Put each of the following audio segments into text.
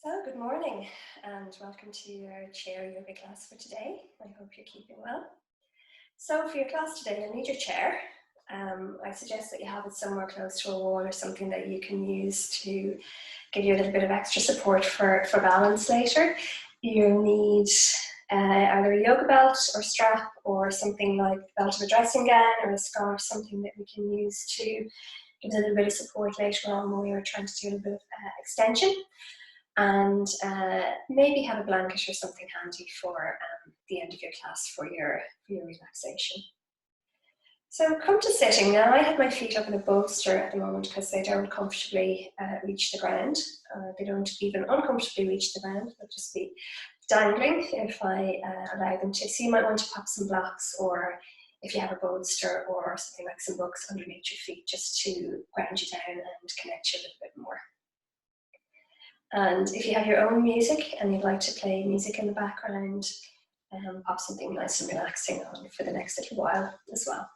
So, good morning and welcome to your chair yoga class for today. I hope you're keeping well. So, for your class today, you'll need your chair. I suggest that you have it somewhere close to a wall or something that you can use to give you a little bit of extra support for balance later. You'll need either a yoga belt or strap or something like the belt of a dressing gown or a scarf, something that we can use to give us a little bit of support later on when we are trying to do a little bit of extension. And maybe have a blanket or something handy for the end of your class for your relaxation. So come to sitting. Now I have my feet up in a bolster at the moment because they don't comfortably reach the ground. They don't even uncomfortably reach the ground. They'll just be dangling if I allow them to. So you might want to pop some blocks, or if you have a bolster or something like some books underneath your feet, just to ground you down and connect you a little bit more. And if you have your own music and you'd like to play music in the background, pop something nice and relaxing on for the next little while as well.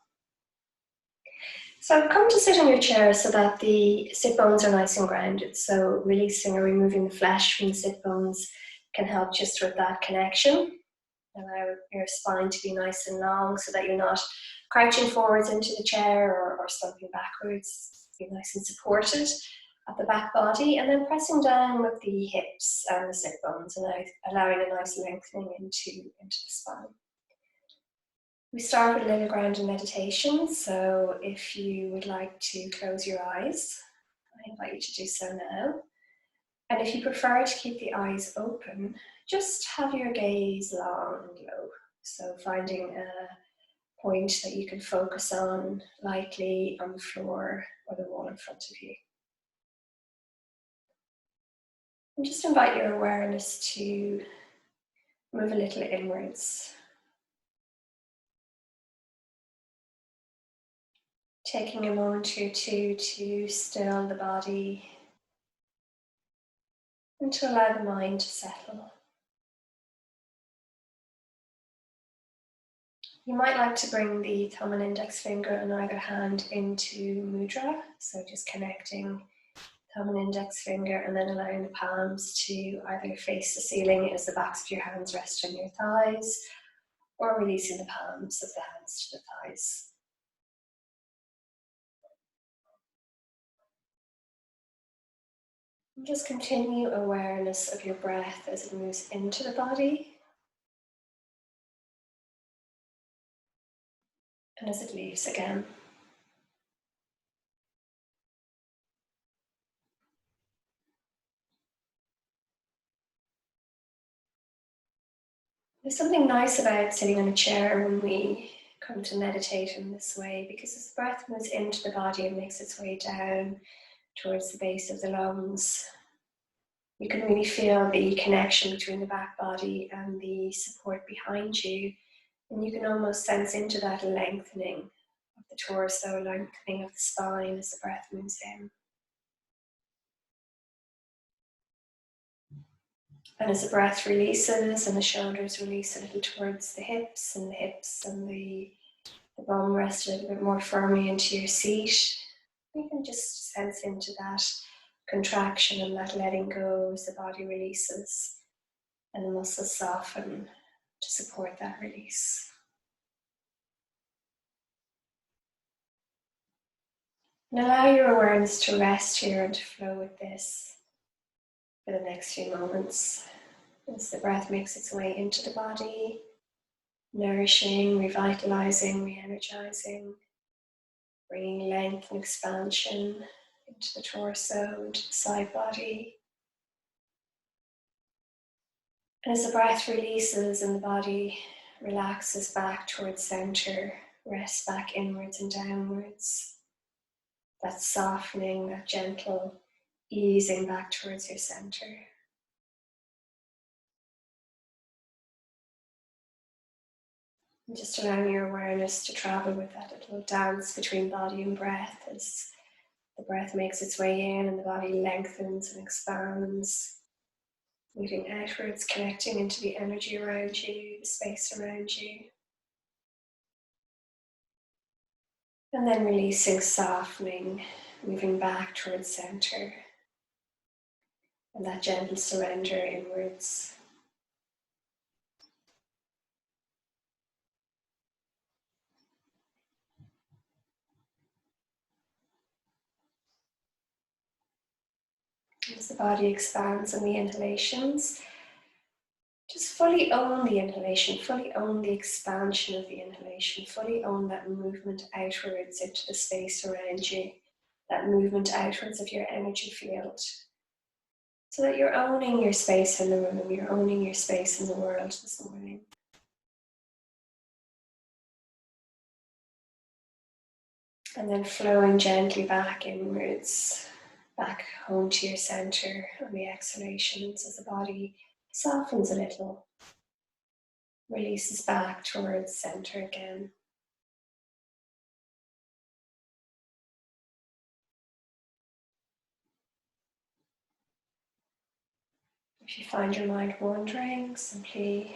So come to sit on your chair so that the sit bones are nice and grounded. So releasing or removing the flesh from the sit bones can help just with that connection. Allow your spine to be nice and long so that you're not crouching forwards into the chair or slumping backwards. Be nice and supported at the back body, and then pressing down with the hips and the sit bones and allowing a nice lengthening into the spine. We start with a little grounding meditation, so if you would like to close your eyes, I invite you to do so now. And if you prefer to keep the eyes open, just have your gaze long and low. So finding a point that you can focus on lightly on the floor or the wall in front of you. And just invite your awareness to move a little inwards. Taking a moment or two to still the body and to allow the mind to settle. You might like to bring the thumb and index finger on either hand into mudra, so just connecting thumb and index finger and then allowing the palms to either face the ceiling as the backs of your hands rest on your thighs, or releasing the palms of the hands to the thighs. And just continue awareness of your breath as it moves into the body and as it leaves again. There's something nice about sitting in a chair when we come to meditate in this way, because as the breath moves into the body and makes its way down towards the base of the lungs, you can really feel the connection between the back body and the support behind you, and you can almost sense into that lengthening of the torso, lengthening of the spine as the breath moves in. And as the breath releases and the shoulders release a little towards the hips and the bum rest a little bit more firmly into your seat, you can just sense into that contraction and that letting go as the body releases and the muscles soften to support that release. And allow your awareness to rest here and to flow with this for the next few moments as the breath makes its way into the body, nourishing, revitalizing, re-energizing, bringing length and expansion into the torso, into the side body. And as the breath releases and the body relaxes back towards center, rests back inwards and downwards, that softening, that gentle easing back towards your center. And just allowing your awareness to travel with that little dance between body and breath as the breath makes its way in and the body lengthens and expands, moving outwards, connecting into the energy around you, the space around you. And then releasing, softening, moving back towards center. and that gentle surrender inwards. As the body expands on the inhalations, just fully own the inhalation, fully own the expansion of the inhalation, fully own that movement outwards into the space around you, that movement outwards of your energy field. So that you're owning your space in the room, you're owning your space in the world this morning. And then flowing gently back inwards, back home to your center on the exhalations as the body softens a little, releases back towards center again. If you find your mind wandering, simply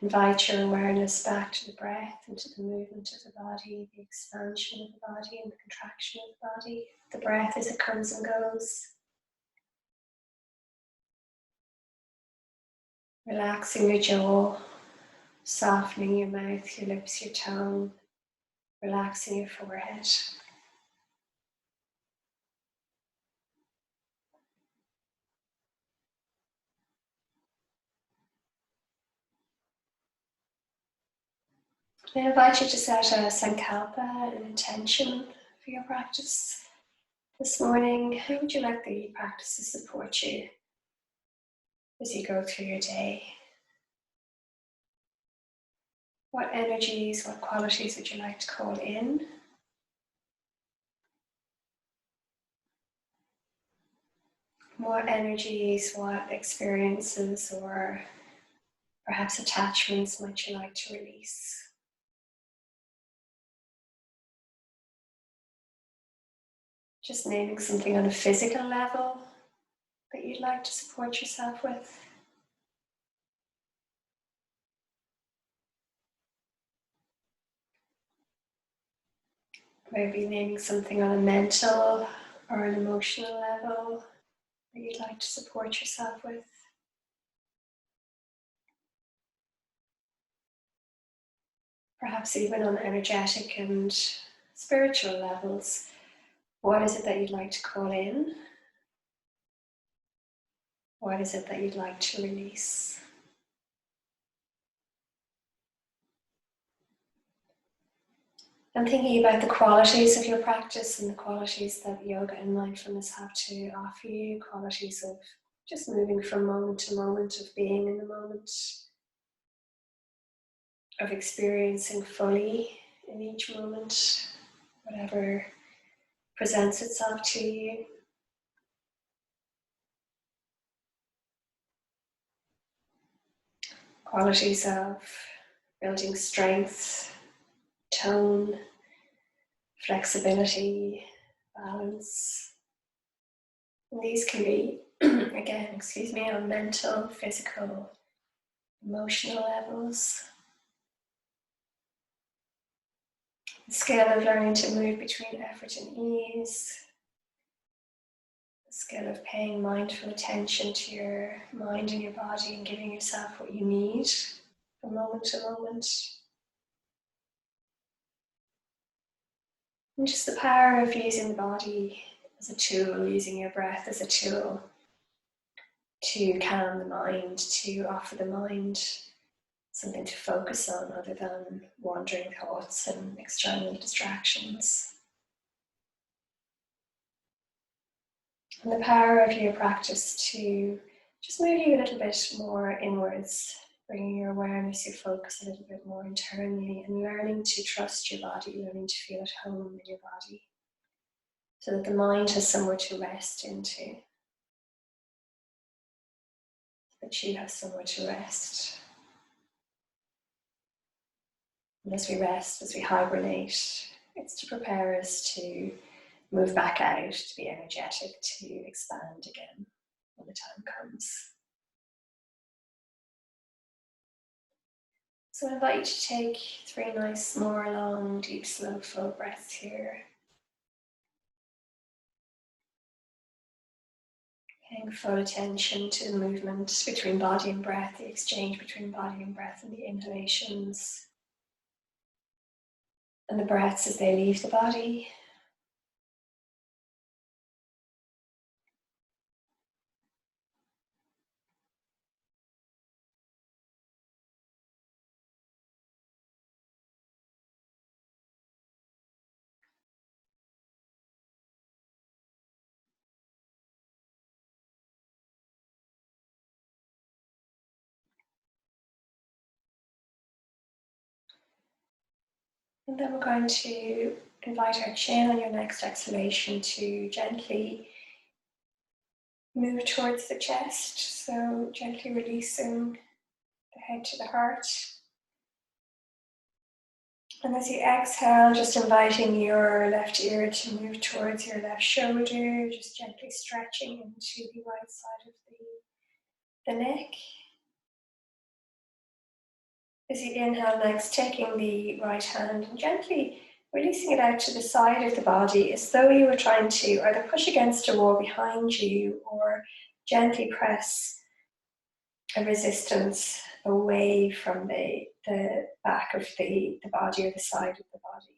invite your awareness back to the breath, into the movement of the body, the expansion of the body and the contraction of the body. The breath as it comes and goes. Relaxing your jaw, softening your mouth, your lips, your tongue, relaxing your forehead. I invite you to set a sankalpa, an intention for your practice this morning. How would you like the practice to support you as you go through your day? What energies, what qualities would you like to call in? What energies, what experiences or perhaps attachments might you like to release? Just naming something on a physical level that you'd like to support yourself with. Maybe naming something on a mental or an emotional level that you'd like to support yourself with. Perhaps even on energetic and spiritual levels. What is it that you'd like to call in? What is it that you'd like to release? And thinking about the qualities of your practice and the qualities that yoga and mindfulness have to offer you, qualities of just moving from moment to moment, of being in the moment, of experiencing fully in each moment, whatever presents itself to you. Qualities of building strength, tone, flexibility, balance. And these can be, again, on mental, physical, emotional levels. The skill of learning to move between effort and ease. The skill of paying mindful attention to your mind and your body and giving yourself what you need from moment to moment. And just the power of using the body as a tool, using your breath as a tool to calm the mind, to offer the mind something to focus on other than wandering thoughts and external distractions. And the power of your practice to just move you a little bit more inwards, bringing your awareness, your focus a little bit more internally, and learning to trust your body, learning to feel at home in your body, so that the mind has somewhere to rest into, so that you have somewhere to rest. And as we rest, as we hibernate, it's to prepare us to move back out, to be energetic, to expand again when the time comes. So I invite you to take 3 nice, more long, deep, slow, full breaths here. Paying full attention to the movement between body and breath, the exchange between body and breath, and the inhalations and the breaths as they leave the body. And then we're going to invite our chin on your next exhalation to gently move towards the chest. So gently releasing the head to the heart. And as you exhale, just inviting your left ear to move towards your left shoulder, just gently stretching into the right side of the neck. As you inhale next, taking the right hand and gently releasing it out to the side of the body as though you were trying to either push against a wall behind you or gently press a resistance away from the back of the body or the side of the body.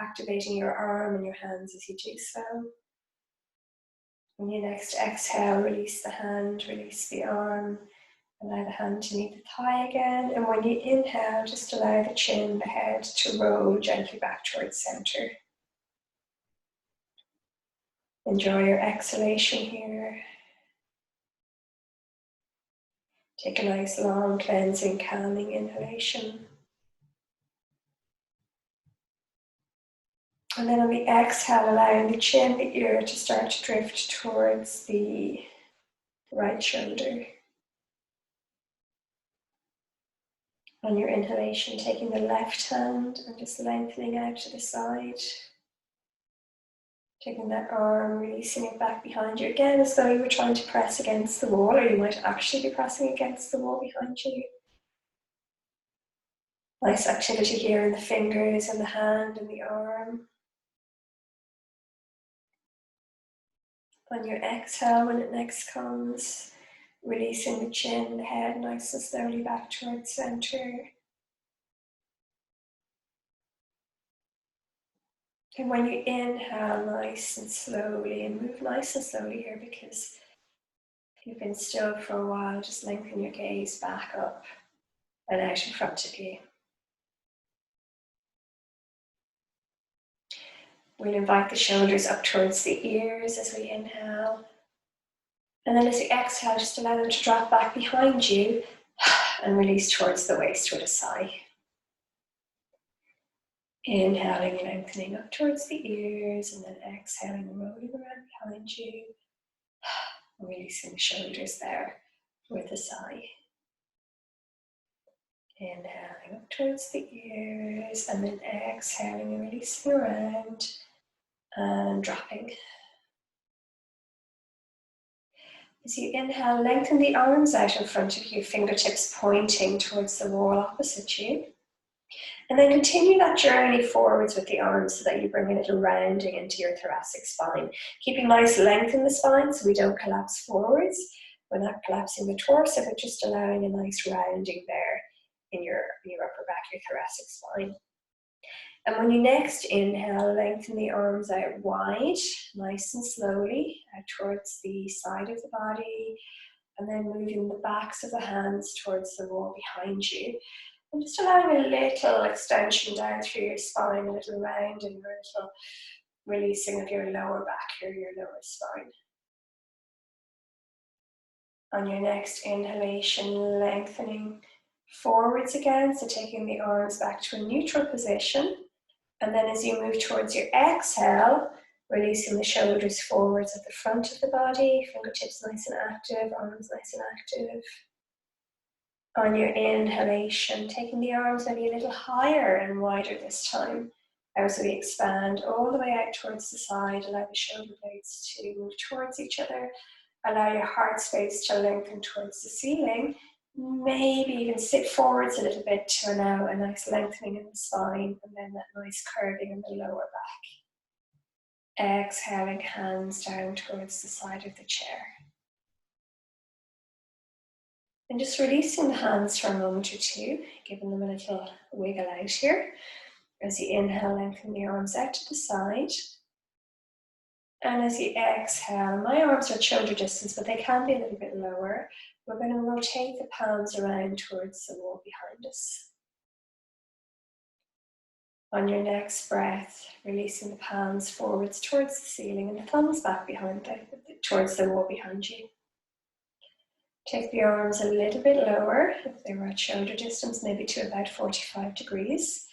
Activating your arm and your hands as you do so. When you next exhale, release the hand, release the arm. Allow the hand to meet the thigh again. And when you inhale, just allow the chin, the head to roll gently back towards center. Enjoy your exhalation here. Take a nice long cleansing, calming inhalation. And then on the exhale, allowing the chin, the ear to start to drift towards the right shoulder. On your inhalation, taking the left hand and just lengthening out to the side. Taking that arm, releasing it back behind you again as though you were trying to press against the wall, or you might actually be pressing against the wall behind you. Nice activity here in the fingers and the hand and the arm. On your exhale, when it next comes, releasing the chin, the head nice and slowly back towards center. And when you inhale nice and slowly, and move nice and slowly here because you've been still for a while, just lengthen your gaze back up and out in front of you. We'll invite the shoulders up towards the ears as we inhale. And then as you exhale, just allow them to drop back behind you and release towards the waist with a sigh. Inhaling, lengthening up towards the ears, and then exhaling, rolling around behind you. Releasing the shoulders there with a sigh. Inhaling up towards the ears, and then exhaling and releasing around and dropping. As you inhale, lengthen the arms out in front of you, fingertips pointing towards the wall opposite you. And then continue that journey forwards with the arms so that you bring a little rounding into your thoracic spine. Keeping nice length in the spine so we don't collapse forwards. We're not collapsing the torso, but just allowing a nice rounding there in your upper back, your thoracic spine. And when you next inhale, lengthen the arms out wide, nice and slowly, out towards the side of the body, and then moving the backs of the hands towards the wall behind you. And just allowing a little extension down through your spine, a little round, and a little releasing of your lower back here, your lower spine. On your next inhalation, lengthening forwards again, so taking the arms back to a neutral position. And then as you move towards your exhale, releasing the shoulders forwards at the front of the body, fingertips nice and active, arms nice and active. On your inhalation, taking the arms maybe a little higher and wider this time. As we expand all the way out towards the side, allow the shoulder blades to move towards each other. Allow your heart space to lengthen towards the ceiling. Maybe even sit forwards a little bit to allow a nice lengthening in the spine and then that nice curving in the lower back. Exhaling, hands down towards the side of the chair. And just releasing the hands for a moment or two, giving them a little wiggle out here. As you inhale, lengthen the arms out to the side. And as you exhale, my arms are shoulder distance, but they can be a little bit lower. We're going to rotate the palms around towards the wall behind us. On your next breath, releasing the palms forwards towards the ceiling and the thumbs back towards the wall behind you. Take the arms a little bit lower, if they were at shoulder distance, maybe to about 45 degrees.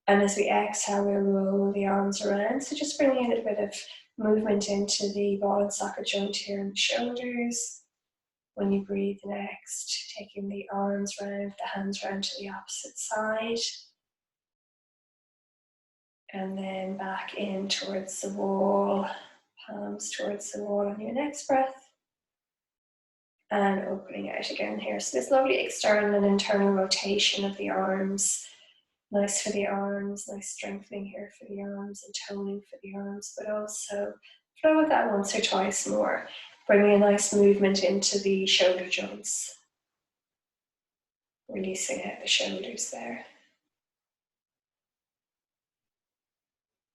And as we exhale, we'll roll the arms around. So just bringing a little bit of movement into the ball and socket joint here in the shoulders. When you breathe next, taking the arms round, the hands round to the opposite side. And then back in towards the wall, palms towards the wall on your next breath. And opening out again here. So this lovely external and internal rotation of the arms. Nice for the arms, nice strengthening here for the arms and toning for the arms, but also flow with that once or twice more, bringing a nice movement into the shoulder joints. Releasing out the shoulders there.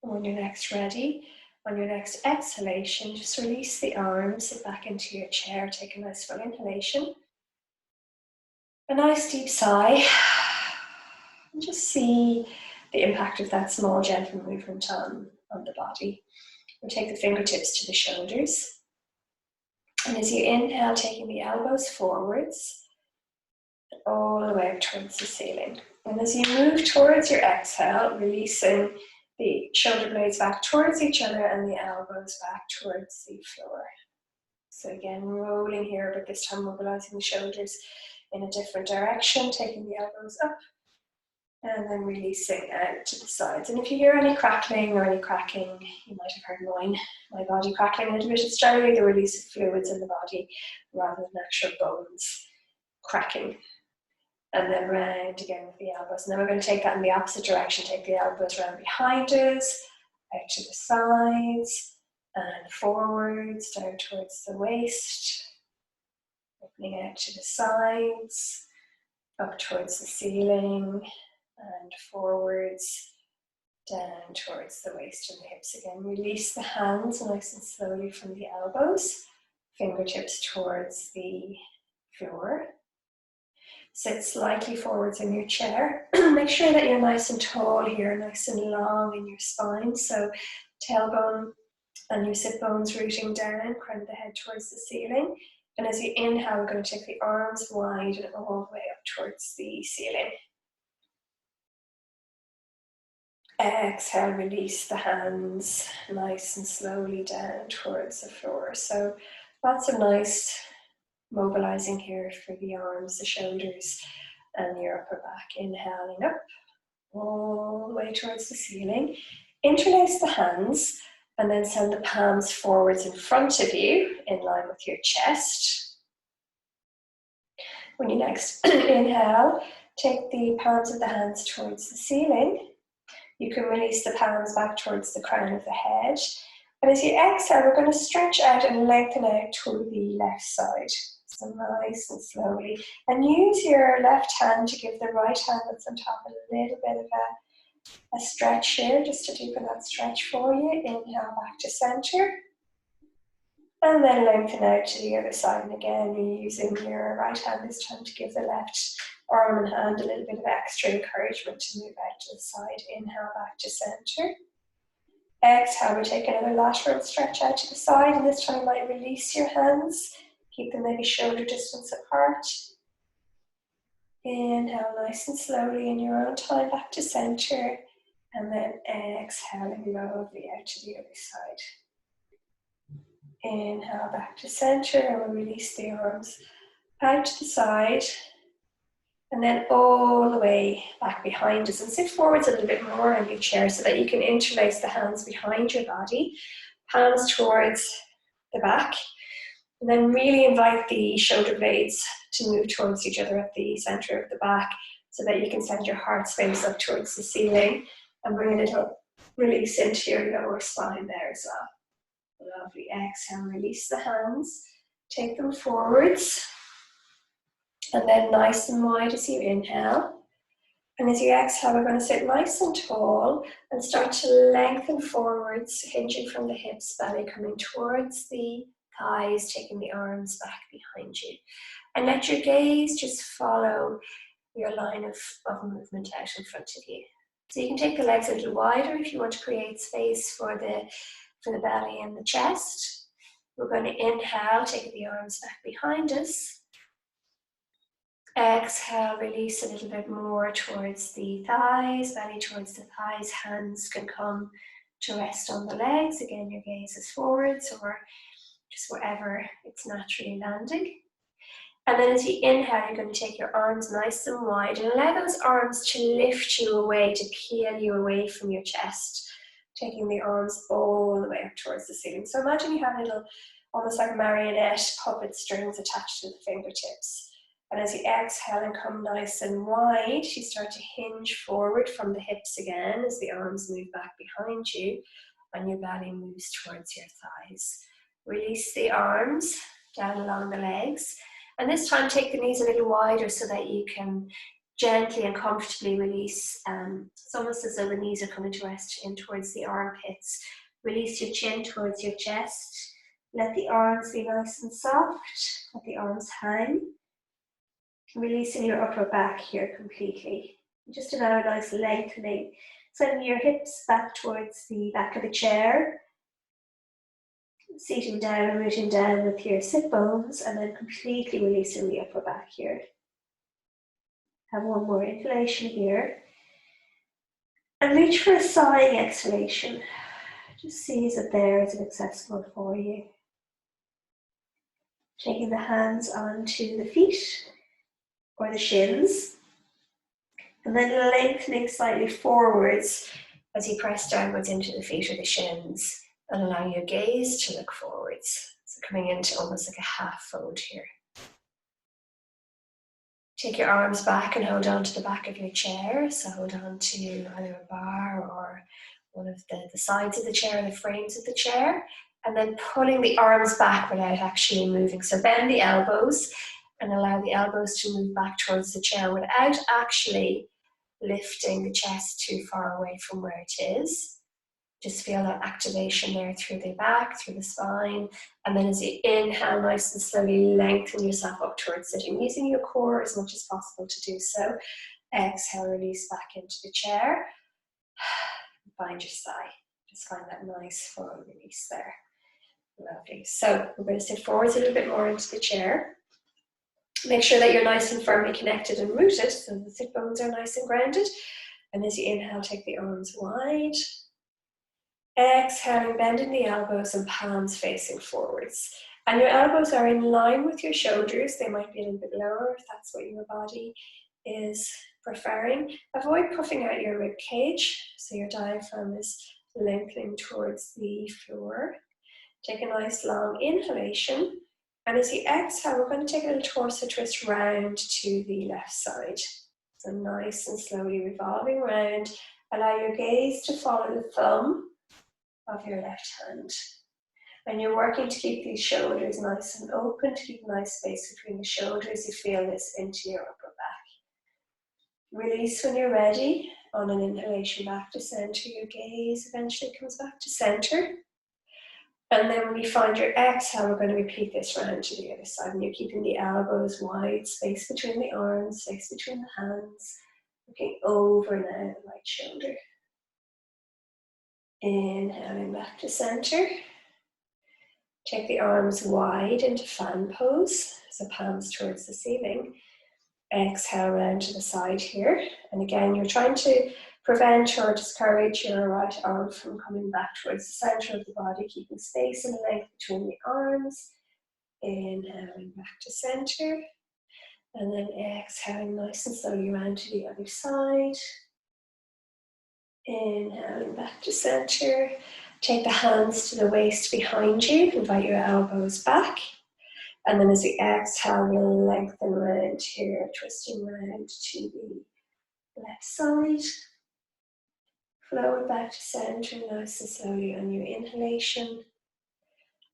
And when you're next ready, on your next exhalation, just release the arms, sit back into your chair, take a nice full inhalation. A nice deep sigh. And just see the impact of that small gentle movement on the body. We'll take the fingertips to the shoulders. And as you inhale, taking the elbows forwards, all the way up towards the ceiling. And as you move towards your exhale, releasing the shoulder blades back towards each other and the elbows back towards the floor. So again, rolling here, but this time mobilizing the shoulders in a different direction, taking the elbows up and then releasing out to the sides. And if you hear any crackling or any cracking, you might have heard my body crackling a little bit. It's generally the release of fluids in the body rather than actual bones cracking. And then round again with the elbows. And then we're going to take that in the opposite direction. Take the elbows round behind us, out to the sides, and forwards, down towards the waist. Opening out to the sides, up towards the ceiling, and forwards, down towards the waist and the hips again. Release the hands nice and slowly from the elbows, fingertips towards the floor. Sit slightly forwards in your chair. Make sure that you're nice and tall here, nice and long in your spine. So tailbone and your sit bones rooting down, crown of the head towards the ceiling. And as you inhale, we're going to take the arms wide and all the way up towards the ceiling. Exhale, release the hands nice and slowly down towards the floor. So lots of nice mobilizing here for the arms, the shoulders, and your upper back. Inhaling up, all the way towards the ceiling. Interlace the hands, and then send the palms forwards in front of you, in line with your chest. When you next inhale, take the palms of the hands towards the ceiling. You can release the palms back towards the crown of the head. And as you exhale, we're going to stretch out and lengthen out to the left side. So nice and slowly. And use your left hand to give the right hand that's on top a little bit of a stretch here, just to deepen that stretch for you. Inhale back to center. And then lengthen out to the other side. And again, you're using your right hand this time to give the left arm and hand a little bit of extra encouragement to move out to the side. Inhale back to center. Exhale, we take another lateral stretch out to the side, and this time you might release your hands. Keep them maybe shoulder distance apart. Inhale nice and slowly in your own time back to center, and then exhaling lovely out to the other side. Inhale back to center, and we'll release the arms out to the side, and then all the way back behind us. And sit forwards a little bit more on your chair so that you can interlace the hands behind your body, palms towards the back. And then really invite the shoulder blades to move towards each other at the center of the back so that you can send your heart space up towards the ceiling and bring a little release into your lower spine there as well. Lovely. Exhale, release the hands, take them forwards. And then nice and wide as you inhale. And as you exhale, we're going to sit nice and tall and start to lengthen forwards, hinging from the hips, belly coming towards the thighs, taking the arms back behind you. And let your gaze just follow your line of movement out in front of you. So you can take the legs a little wider if you want to create space for the belly and the chest. We're going to inhale, take the arms back behind us. Exhale, release a little bit more towards the thighs, belly towards the thighs. Hands can come to rest on the legs. Again, your gaze is forwards or just wherever it's naturally landing. And then as you inhale, you're going to take your arms nice and wide and allow those arms to lift you away, to peel you away from your chest, taking the arms all the way up towards the ceiling. So imagine you have little, almost like marionette puppet strings attached to the fingertips. And as you exhale and come nice and wide, you start to hinge forward from the hips again as the arms move back behind you and your belly moves towards your thighs. Release the arms down along the legs. And this time take the knees a little wider so that you can gently and comfortably release. It's almost as though the knees are coming to rest in towards the armpits. Release your chin towards your chest. Let the arms be nice and soft. Let the arms hang. Releasing your upper back here completely. Just allow a nice lengthening. Sending your hips back towards the back of the chair. Seating down and rooting down with your sit bones and then completely releasing the upper back here. Have one more inhalation here. And reach for a sighing exhalation. Just seize it there as it's accessible for you. Taking the hands onto the feet or the shins. And then lengthening slightly forwards as you press downwards into the feet or the shins. And allow your gaze to look forwards. So coming into almost like a half fold here. Take your arms back and hold on to the back of your chair. So hold on to either a bar or one of the sides of the chair, the frames of the chair. And then pulling the arms back without actually moving. So bend the elbows and allow the elbows to move back towards the chair without actually lifting the chest too far away from where it is. Just feel that activation there through the back, through the spine. And then as you inhale, nice and slowly lengthen yourself up towards sitting, using your core as much as possible to do so. Exhale, release back into the chair. Find your sigh. Just find that nice full release there. Lovely. So we're going to sit forwards a little bit more into the chair. Make sure that you're nice and firmly connected and rooted, so the sit bones are nice and grounded. And as you inhale, take the arms wide. Exhaling, bending the elbows and palms facing forwards. And your elbows are in line with your shoulders. They might be a little bit lower if that's what your body is preferring. Avoid puffing out your rib cage, so your diaphragm is lengthening towards the floor. Take a nice long inhalation. And as you exhale, we're going to take a little torso twist round to the left side. So nice and slowly revolving around. Allow your gaze to follow the thumb of your left hand. And you're working to keep these shoulders nice and open, to keep a nice space between the shoulders. You feel this into your upper back. Release when you're ready. On an inhalation back to center, your gaze eventually comes back to center. And then when you find your exhale, we're going to repeat this round to the other side. And you're keeping the elbows wide, space between the arms, space between the hands. Looking over now the right shoulder. Inhaling back to center. Take the arms wide into fan pose, so palms towards the ceiling. Exhale round to the side here. And again, you're trying to prevent or discourage your right arm from coming back towards the center of the body, keeping space and length between the arms. Inhaling back to center. And then exhaling nice and slowly around to the other side. Inhaling back to center. Take the hands to the waist behind you. Invite your elbows back. And then as you exhale, we'll lengthen around here, twisting around to the left side. Flow it back to center nice and slowly on your inhalation.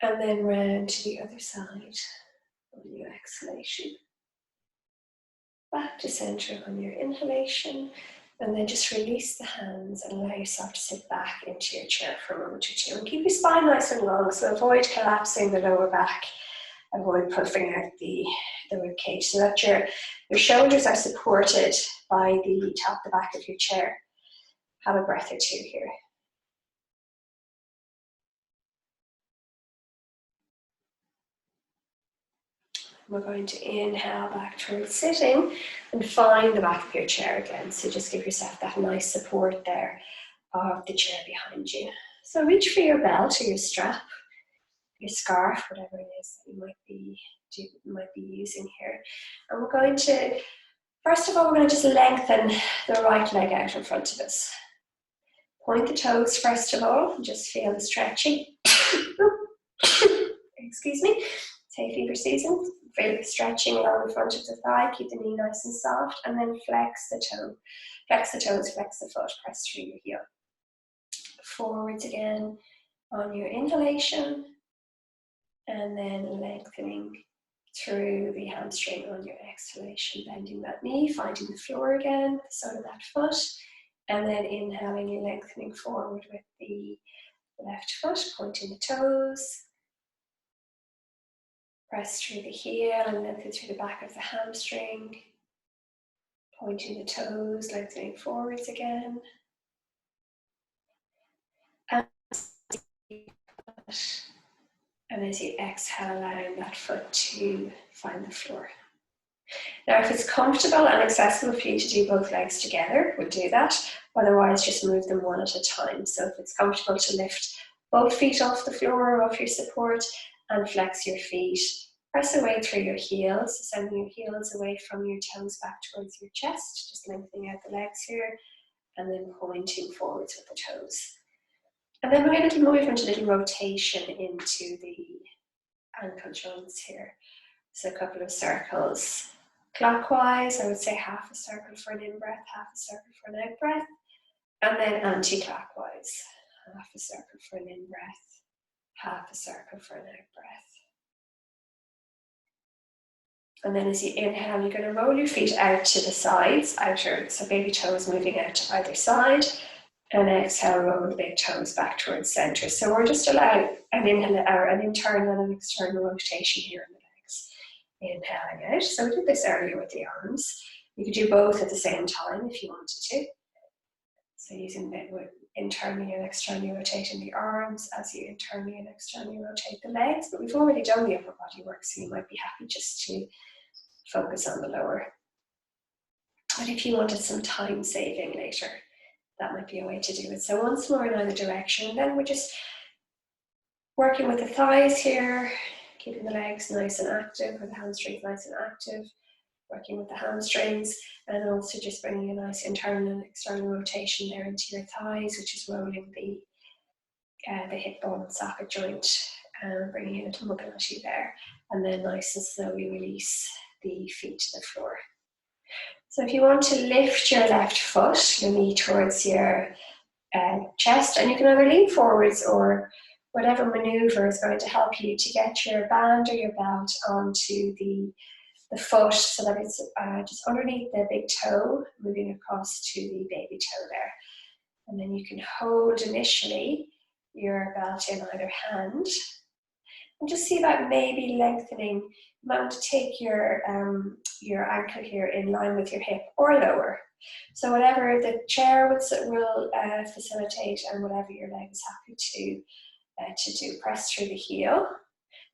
And then round to the other side on your exhalation. back to center on your inhalation, and then just release the hands and allow yourself to sit back into your chair for a moment or two. And keep your spine nice and long, so avoid collapsing the lower back, avoid puffing out the rib cage, so that your shoulders are supported by the top, the back of your chair. Have a breath or two here. We're going to inhale back towards sitting and find the back of your chair again. So just give yourself that nice support there of the chair behind you. So reach for your belt or your strap, your scarf, whatever it is that you might be using here. And we're going to, first of all, we're going to just lengthen the right leg out in front of us. Point the toes first of all, and just feel the stretching. Excuse me. Hay fever season. Feel the stretching along the front of the thigh. Keep the knee nice and soft, and then flex the toe. Flex the toes, flex the foot, press through your heel. Forwards again on your inhalation, and then lengthening through the hamstring on your exhalation, bending that knee, finding the floor again, the sole of that foot, and then inhaling and lengthening forward with the left foot, pointing the toes. Press through the heel and lengthen through the back of the hamstring, pointing the toes, lengthening forwards again. And as you exhale, allowing that foot to find the floor. Now, if it's comfortable and accessible for you to do both legs together, we'll do that. Otherwise, just move them one at a time. So if it's comfortable to lift both feet off the floor or off your support and flex your feet, press away through your heels, sending your heels away from your toes back towards your chest, just lengthening out the legs here, and then pointing forwards with the toes. And then we're going to move into a little rotation into the ankle joints here. So a couple of circles clockwise, I would say half a circle for an in-breath, half a circle for an out-breath, and then anti-clockwise, half a circle for an in-breath, half a circle for an out-breath. And then as you inhale, you're going to roll your feet out to the sides, outer, so baby toes moving out to either side, and exhale, roll the big toes back towards center. So we're just allowing an internal and an external rotation here in the legs. Inhaling out. So we did this earlier with the arms. You could do both at the same time if you wanted to. So using the internally and externally rotating the arms as you internally and externally rotate the legs. But we've already done the upper body work, so you might be happy just to focus on the lower. But if you wanted some time saving later, that might be a way to do it. So once more in either direction, and then we're just working with the thighs here, keeping the legs nice and active, or the hamstrings nice and active, working with the hamstrings, and also just bringing a nice internal and external rotation there into your thighs, which is rolling the hip bone and socket joint, and bringing in a little mobility there, and then nice and slowly release the feet to the floor. So if you want to lift your left foot, your knee towards your chest, and you can either lean forwards or whatever maneuver is going to help you to get your band or your belt onto the foot so that it's just underneath the big toe, moving across to the baby toe there. And then you can hold initially your belt in either hand and just see about maybe lengthening. You might want to take your ankle here in line with your hip or lower. So whatever the chair will facilitate, and whatever your leg is happy to do. Press through the heel.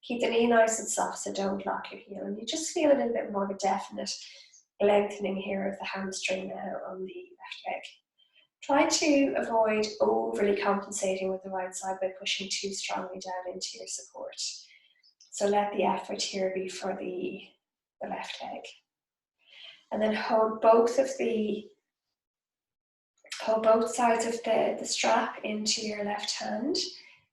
Keep the knee nice and soft, so don't lock your heel. And you just feel a little bit more of a definite lengthening here of the hamstring now on the left leg. Try to avoid overly compensating with the right side by pushing too strongly down into your support. So let the effort here be for the left leg. And then hold both sides of the strap into your left hand.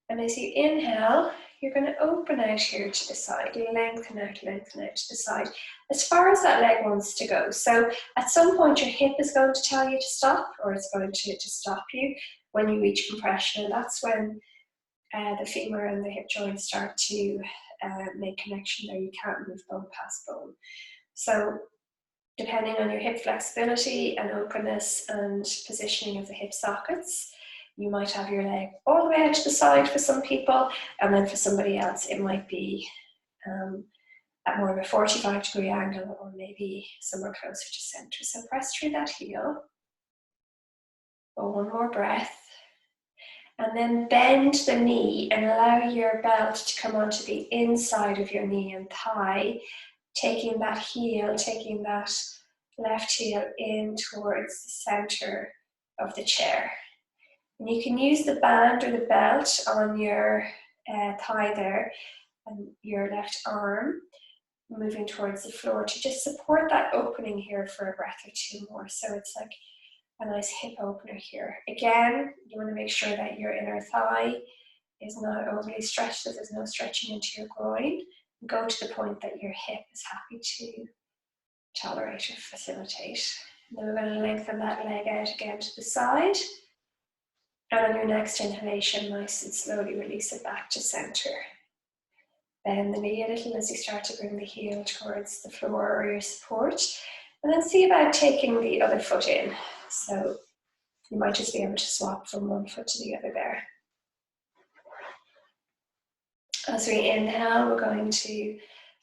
And as you inhale, you're going to open out here to the side, lengthen out to the side, as far as that leg wants to go. So at some point your hip is going to tell you to stop, or it's going to stop you when you reach compression. And that's when the femur and the hip joints start to make connection there. You can't move bone past bone. So Depending on your hip flexibility and openness and positioning of the hip sockets, you might have your leg all the way out to the side for some people, and then for somebody else it might be at more of a 45-degree angle, or maybe somewhere closer to center. So press through that heel. Oh, one more breath. And then bend the knee and allow your belt to come onto the inside of your knee and thigh, taking that heel, taking that left heel in towards the center of the chair. And you can use the band or the belt on your thigh there and your left arm moving towards the floor to just support that opening here for a breath or two more. So it's like a nice hip opener here. Again, you want to make sure that your inner thigh is not overly stretched, that there's no stretching into your groin. Go to the point that your hip is happy to tolerate or facilitate. And then we're going to lengthen that leg out again to the side. And on your next inhalation, nice and slowly release it back to center. Bend the knee a little as you start to bring the heel towards the floor or your support. And then see about taking the other foot in. So you might just be able to swap from one foot to the other there. As we inhale, we're going to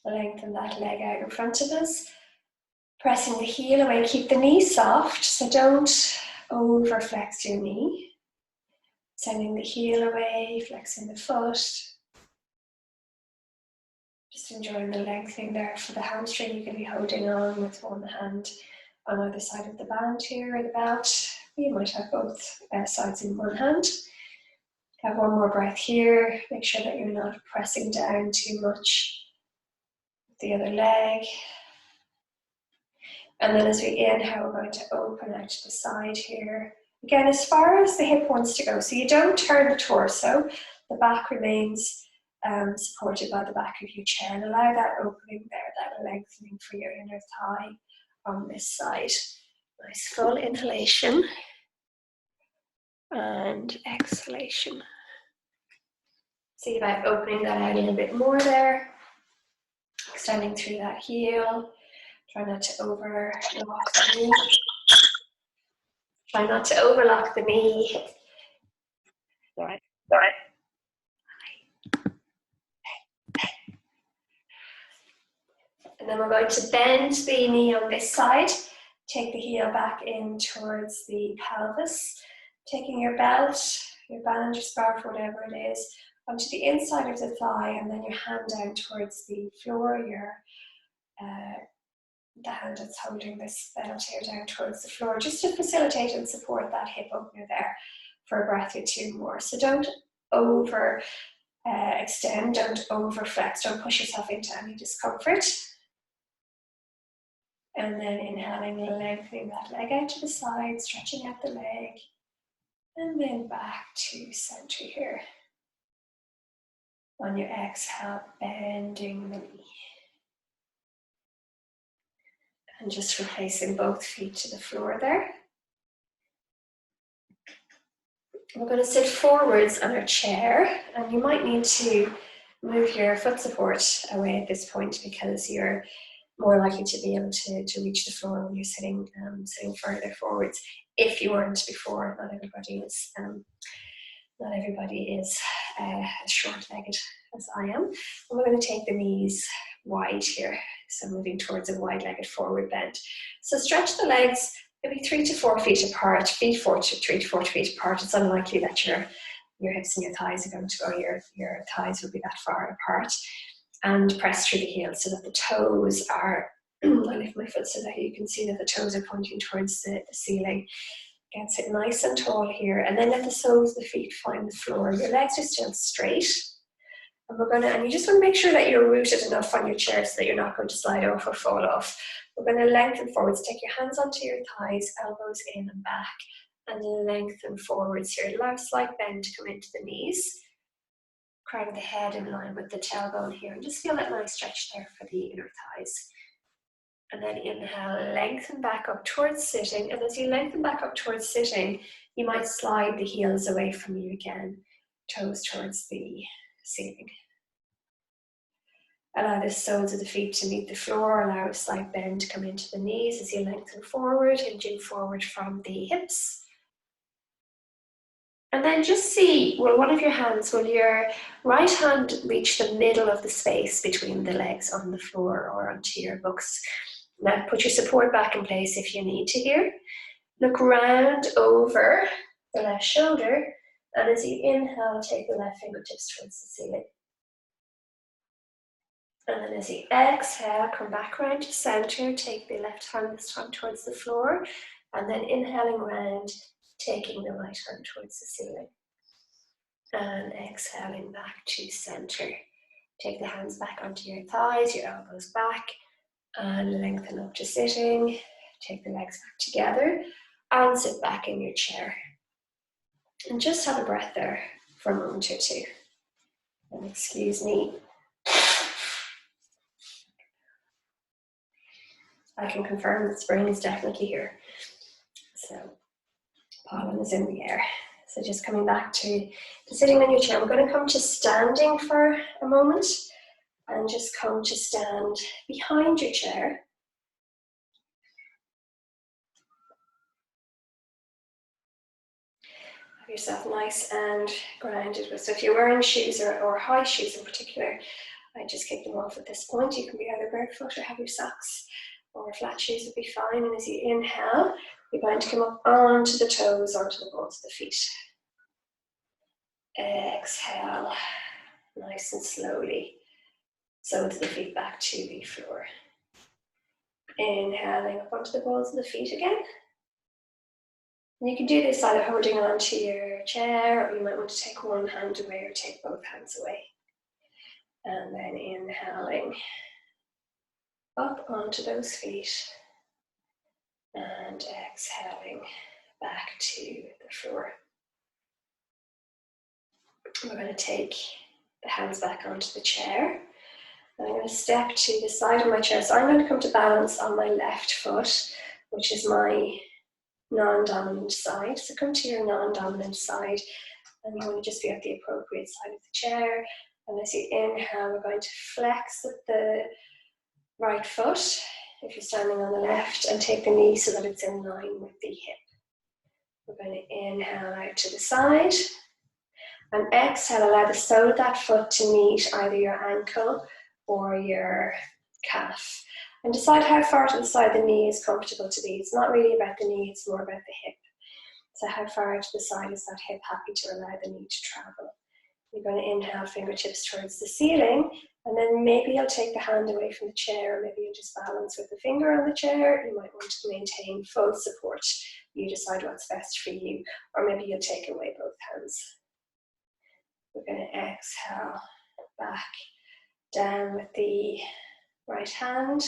lengthen that leg out in front of us. Pressing the heel away, keep the knee soft, so don't over flex your knee. Sending the heel away, flexing the foot. Just enjoying the lengthening there for the hamstring. You can be holding on with one hand on either side of the band here or the belt. You might have both sides in one hand. Have one more breath here. Make sure that you're not pressing down too much with the other leg. And then as we inhale, we're going to open out to the side here. Again, as far as the hip wants to go. So you don't turn the torso. The back remains supported by the back of your chair, and allow that opening there, that lengthening for your inner thigh on this side. Nice full inhalation and exhalation. See about opening that out a little bit more there, extending through that heel. Try not to overlock the knee. Try not to overlock the knee. Right. And then we're going to bend the knee on this side. Take the heel back in towards the pelvis. Taking your belt, your band, your scarf, whatever it is, onto the inside of the thigh, and then your hand down towards the floor. The hand that's holding this belt here down towards the floor, just to facilitate and support that hip opener there for a breath or two more. So don't over extend, don't over flex, don't push yourself into any discomfort. And then inhaling, lengthening that leg out to the side, stretching out the leg, and then back to center here. On your exhale, bending the knee. And just replacing both feet to the floor there. We're going to sit forwards on our chair, and you might need to move your foot support away at this point because you're more likely to be able to reach the floor when you're sitting further forwards. If you weren't before, not everybody is as short-legged as I am. And we're going to take the knees wide here, so moving towards a wide-legged forward bend. So stretch the legs maybe 3 to 4 feet apart, 3 to 4 feet apart. It's unlikely that your hips and your thighs are going to go, your thighs will be that far apart. And press through the heels so that the toes are, I lift my foot so that you can see that the toes are pointing towards the ceiling. Again, sit nice and tall here, and then let the soles of the feet find the floor. Your legs are still straight. And you just want to make sure that you're rooted enough on your chair so that you're not going to slide off or fall off. We're going to lengthen forwards, take your hands onto your thighs, elbows in and back, and lengthen forwards here. Allow a slight bend to come into the knees. Crown the head in line with the tailbone here, and just feel that nice stretch there for the inner thighs. And then inhale, lengthen back up towards sitting, and as you lengthen back up towards sitting, you might slide the heels away from you again, toes towards the ceiling. Allow the soles of the feet to meet the floor. Allow a slight bend to come into the knees as you lengthen forward, hinging forward from the hips. And then just see, will one of your hands, will your right hand reach the middle of the space between the legs on the floor or onto your books? Now put your support back in place if you need to here. Look round over the left shoulder, and as you inhale, take the left fingertips towards the ceiling. And then as you exhale, come back around to center, take the left hand this time towards the floor, and then inhaling round, taking the right hand towards the ceiling. And exhaling back to center. Take the hands back onto your thighs, your elbows back, and lengthen up to sitting. Take the legs back together, and sit back in your chair. And just have a breath there for a moment or two. And excuse me. I can confirm that spring is definitely here. So pollen is in the air. So just coming back to sitting in your chair. We're going to come to standing for a moment and just come to stand behind your chair. Have yourself nice and grounded. So if you're wearing shoes or high shoes in particular, I just kick them off at this point. You can be either barefoot or have your socks, or flat shoes would be fine. And as you inhale, you're going to come up onto the toes, onto the balls of the feet. Exhale, nice and slowly. Soles of the feet back to the floor. Inhaling up onto the balls of the feet again. And you can do this either holding on to your chair, or you might want to take one hand away or take both hands away. And then inhaling up onto those feet. And exhaling back to the floor. We're going to take the hands back onto the chair. And I'm going to step to the side of my chair. So I'm going to come to balance on my left foot, which is my non-dominant side. So come to your non-dominant side, and you want to just be at the appropriate side of the chair. And as you inhale, we're going to flex the right foot, if you're standing on the left, and take the knee so that it's in line with the hip. We're going to inhale out to the side, and exhale, allow the sole of that foot to meet either your ankle or your calf. And decide how far to the side the knee is comfortable to be. It's not really about the knee, it's more about the hip. So how far to the side is that hip happy to allow the knee to travel? You're going to inhale, fingertips towards the ceiling, and then maybe you'll take the hand away from the chair, or maybe you'll just balance with the finger on the chair. You might want to maintain full support. You decide what's best for you, or maybe you'll take away both hands. We're going to exhale back down with the right hand,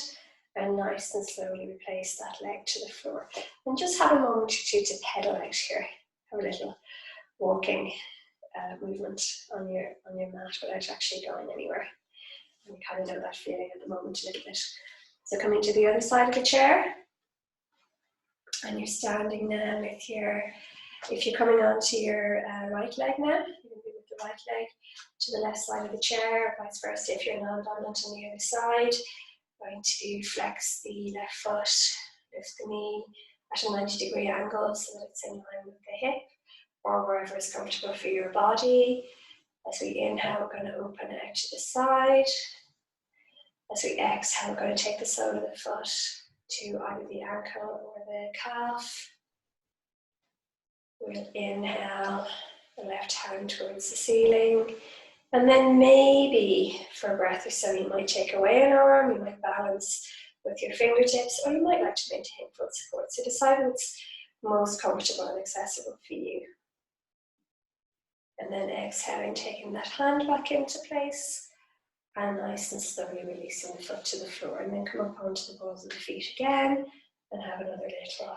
and nice and slowly replace that leg to the floor. And just have a moment or two to pedal out here. Have a little walking movement on your mat without actually going anywhere. And you kind of know that feeling at the moment a little bit. So coming to the other side of the chair, and you're standing now with your, if you're coming onto your right leg now, you can be with the right leg to the left side of the chair, vice versa if you're non-dominant on the other side. Going to flex the left foot, lift the knee at a 90-degree angle so that it's in line with the hip, or wherever is comfortable for your body. As we inhale, we're going to open out to the side. As we exhale, we're going to take the sole of the foot to either the ankle or the calf. We'll inhale the left hand towards the ceiling. And then maybe for a breath or so, you might take away an arm, you might balance with your fingertips, or you might like to maintain full support. So decide what's most comfortable and accessible for you. And then exhaling, taking that hand back into place, and nice and slowly releasing the foot to the floor. And then come up onto the balls of the feet again, and have another little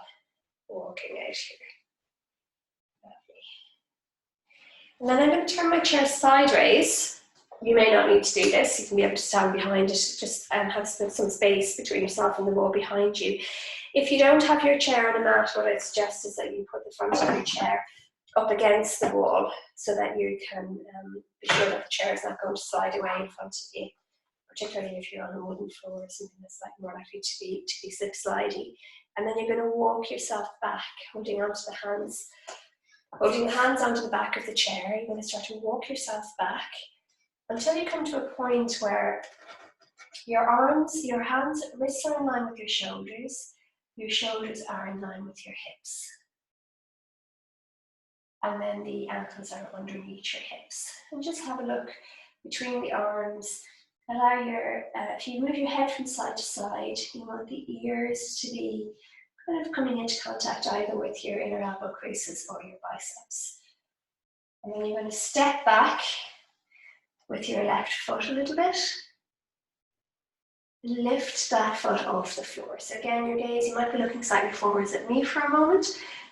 walking out here. And then I'm going to turn my chair sideways. You may not need to do this. You can be able to stand behind it, just have some space between yourself and the wall behind you. If you don't have your chair on a mat, what I suggest is that you put the front of your chair up against the wall so that you can be sure that the chair is not going to slide away in front of you particularly if you're on a wooden floor or something that's like more likely to be slip slidey. And then you're going to walk yourself back, holding onto the hands, holding the hands onto the back of the chair. You're going to start to walk yourself back until you come to a point where your hands, wrists are in line with your shoulders are in line with your hips. And then the ankles are underneath your hips. And just have a look between the arms. Allow if you move your head from side to side, you want the ears to be kind of coming into contact either with your inner elbow creases or your biceps. And then you're going to step back with your left foot a little bit. Lift that foot off the floor. So again, your gaze, you might be looking slightly forwards at me for a moment,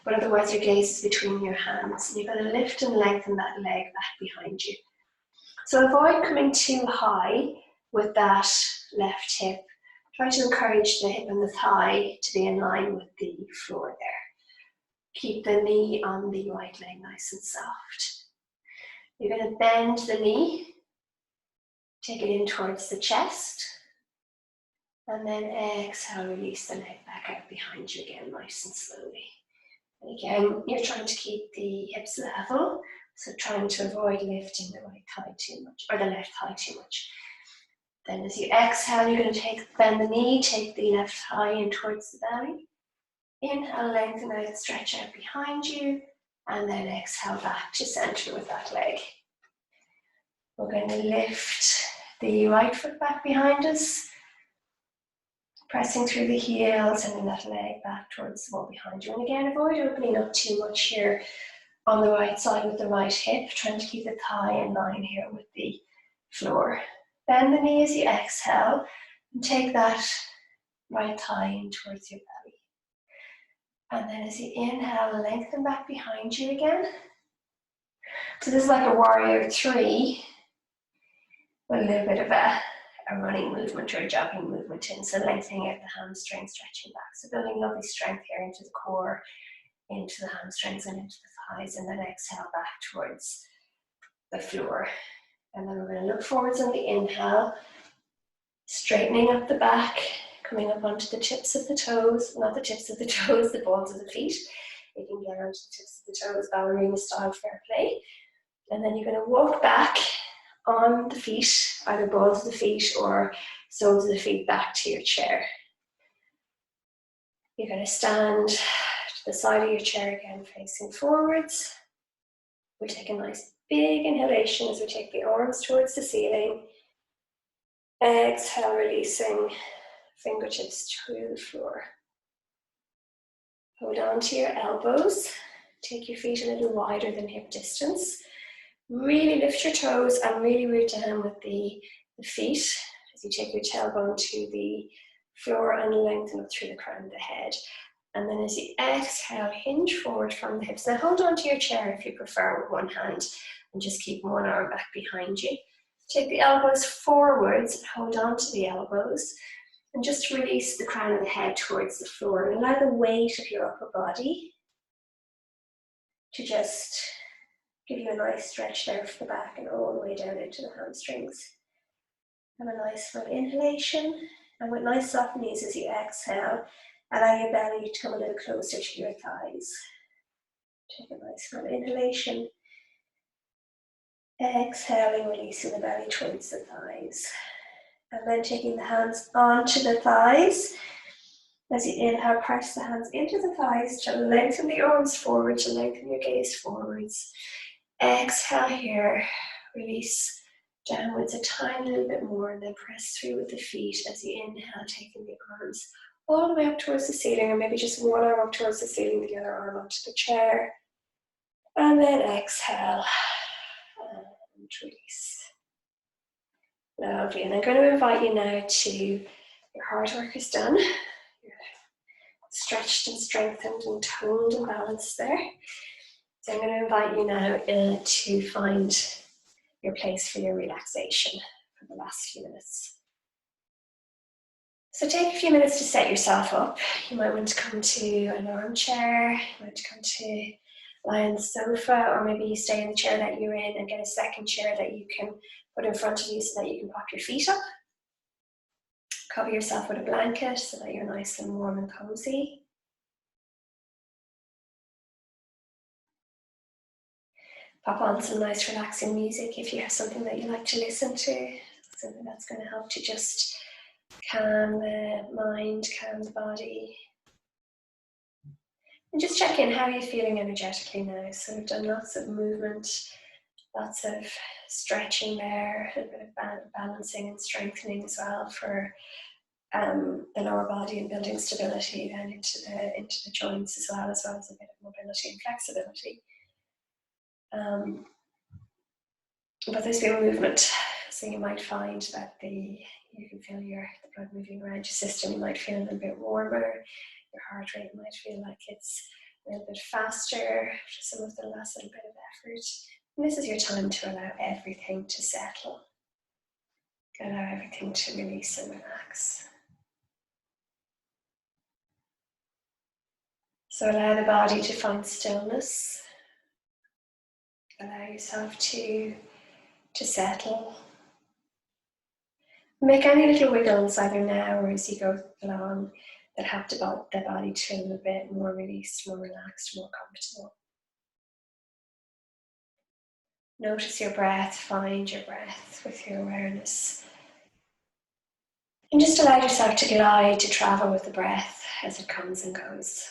but otherwise your gaze is between your hands. And you're going to lift and lengthen that leg back behind you. So avoid coming too high with that left hip. Try to encourage the hip and the thigh to be in line with the floor there. Keep the knee on the right leg nice and soft. You're going to bend the knee, take it in towards the chest, and then exhale, release the leg back out behind you again, nice and slowly. And again, you're trying to keep the hips level, so trying to avoid lifting the right thigh too much, or the left thigh too much. Then as you exhale, you're going to bend the knee, take the left thigh in towards the belly. Inhale, lengthen out, stretch out behind you, and then exhale back to center with that leg. We're going to lift the right foot back behind us, pressing through the heel, sending that leg back towards the wall behind you. And again, avoid opening up too much here on the right side with the right hip, trying to keep the thigh in line here with the floor. Bend the knee as you exhale, and take that right thigh in towards your belly. And then as you inhale, lengthen back behind you again. So this is like a warrior 3, with a little bit of a running movement or a jogging movement in, so lengthening out the hamstring, stretching back. So building lovely strength here into the core, into the hamstrings and into the thighs, and then exhale back towards the floor. And then we're going to look forwards on the inhale, straightening up the back, coming up onto the tips of the toes, not the tips of the toes, the balls of the feet. You can get onto the tips of the toes, ballerina style, fair play. And then you're going to walk back on the feet, either balls of the feet or soles of the feet back to your chair. You're going to stand to the side of your chair again, facing forwards. We take a nice big inhalation as we take the arms towards the ceiling. Exhale, releasing fingertips to the floor. Hold on to your elbows. Take your feet a little wider than hip distance. Really lift your toes and really root down with the feet as you take your tailbone to the floor and lengthen up through the crown of the head. And then as you exhale, hinge forward from the hips. Now hold on to your chair if you prefer with one hand and just keep one arm back behind you. Take the elbows forwards and hold on to the elbows and just release the crown of the head towards the floor and allow the weight of your upper body to just give you a nice stretch there for the back and all the way down into the hamstrings. Have a nice full inhalation, and with nice soft knees as you exhale, allow your belly to come a little closer to your thighs. Take a nice full inhalation. Exhaling, releasing the belly towards the thighs. And then taking the hands onto the thighs. As you inhale, press the hands into the thighs to lengthen the arms forward, to lengthen your gaze forwards. Exhale here, release downwards a tiny little bit more, and then press through with the feet as you inhale, taking the arms all the way up towards the ceiling, or maybe just one arm up towards the ceiling, the other arm onto the chair. And then exhale and release. Lovely. And I'm going to invite you now to, your hard work is done. You're stretched and strengthened and toned and balanced there. So I'm going to invite you now to find your place for your relaxation for the last few minutes. So take a few minutes to set yourself up. You might want to come to an armchair, you might want to come to lie on the sofa, or maybe you stay in the chair that you're in and get a second chair that you can put in front of you so that you can pop your feet up. Cover yourself with a blanket so that you're nice and warm and cozy. Pop on some nice relaxing music if you have something that you like to listen to, something that's going to help to just calm the mind, calm the body. And just check in, how are you feeling energetically now? So we've done lots of movement, lots of stretching there, a bit of balancing and strengthening as well for the lower body and building stability then into the joints as well as a bit of mobility and flexibility. But there's been movement, so you might find that you can feel the blood moving around your system. You might feel a little bit warmer. Your heart rate might feel like it's a little bit faster after some of the last little bit of effort. And this is your time to allow everything to settle. Allow everything to release and relax. So allow the body to find stillness. Allow yourself to settle. Make any little wiggles either now or as you go along that help the body to feel a little bit more released, more relaxed, more comfortable. Notice your breath, find your breath with your awareness. And just allow yourself to glide, to travel with the breath as it comes and goes.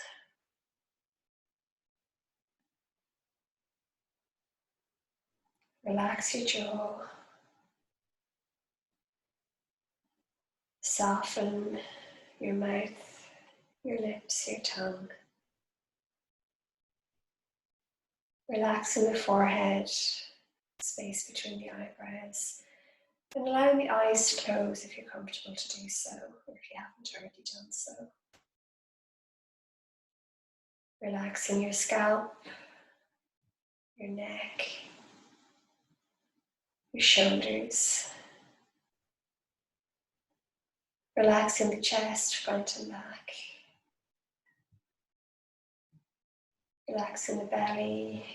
Relax your jaw. Soften your mouth, your lips, your tongue. Relaxing the forehead, space between the eyebrows, and allowing the eyes to close if you're comfortable to do so, or if you haven't already done so. Relaxing your scalp, your neck, your shoulders. Relaxing the chest, front and back. Relaxing the belly.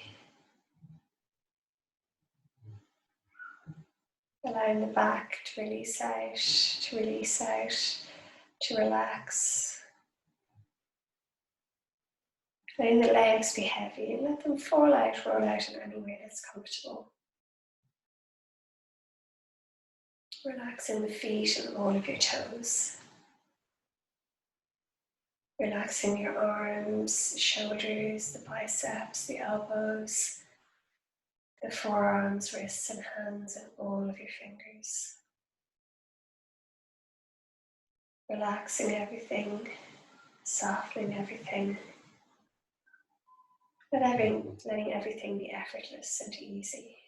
Allowing the back to release out, to relax. Letting the legs be heavy and let them fall out, roll out in any way that's comfortable. Relaxing the feet and all of your toes. Relaxing your arms, the shoulders, the biceps, the elbows, the forearms, wrists and hands, and all of your fingers. Relaxing everything, softening everything, letting everything be effortless and easy.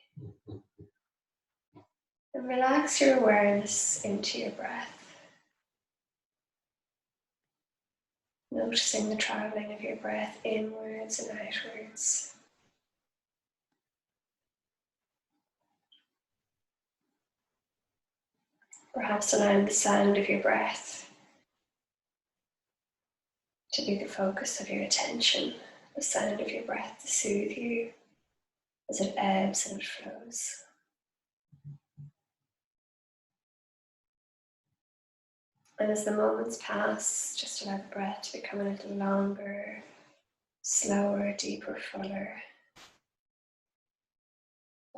And relax your awareness into your breath. Noticing the traveling of your breath inwards and outwards. Perhaps allowing the sound of your breath to be the focus of your attention, the sound of your breath to soothe you as it ebbs and it flows. And as the moments pass, just allow the breath to become a little longer, slower, deeper, fuller.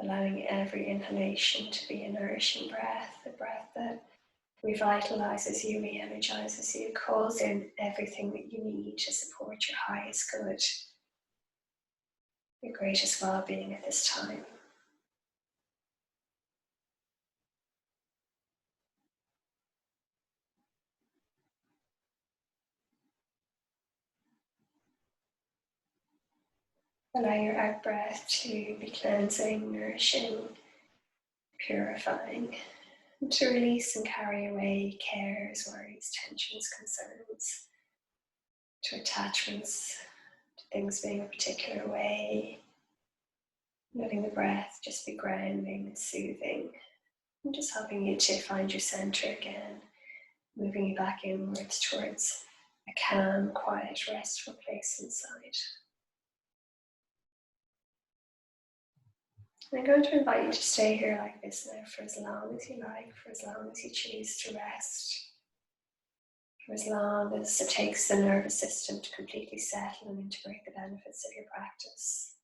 Allowing every inhalation to be a nourishing breath, a breath that revitalizes you, re-energizes you, calls in everything that you need to support your highest good, your greatest well-being at this time. Allow your out breath to be cleansing, nourishing, purifying, and to release and carry away cares, worries, tensions, concerns, to attachments, to things being a particular way. Letting the breath just be grounding and soothing, and just helping you to find your center again, moving you back inwards towards a calm, quiet, restful place inside. I'm going to invite you to stay here like this now for as long as you like, for as long as you choose to rest. for as long as it takes the nervous system to completely settle and integrate the benefits of your practice,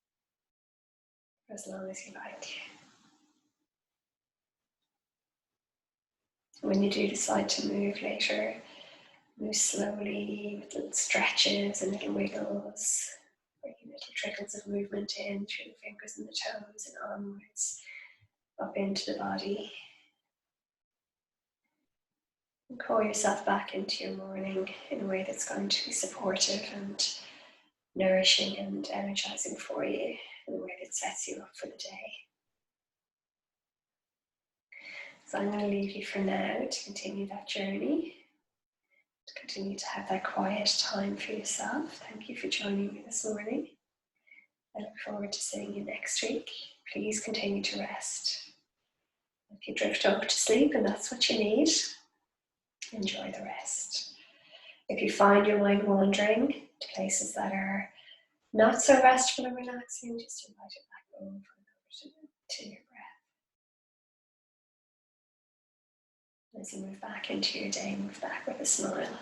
for as long as you like. When you do decide to move later, move slowly with little stretches and little wiggles, bringing little trickles of movement in through the fingers and the toes and onwards, up into the body. And call yourself back into your morning in a way that's going to be supportive and nourishing and energizing for you, in a way that sets you up for the day. So I'm going to leave you for now to continue that journey, to continue to have that quiet time for yourself. Thank you for joining me this morning. I look forward to seeing you next week. Please continue to rest. If you drift off to sleep and that's what you need, enjoy the rest. If you find your mind wandering to places that are not so restful and relaxing, just invite it back over and over to your breath. As you move back into your day, move back with a smile.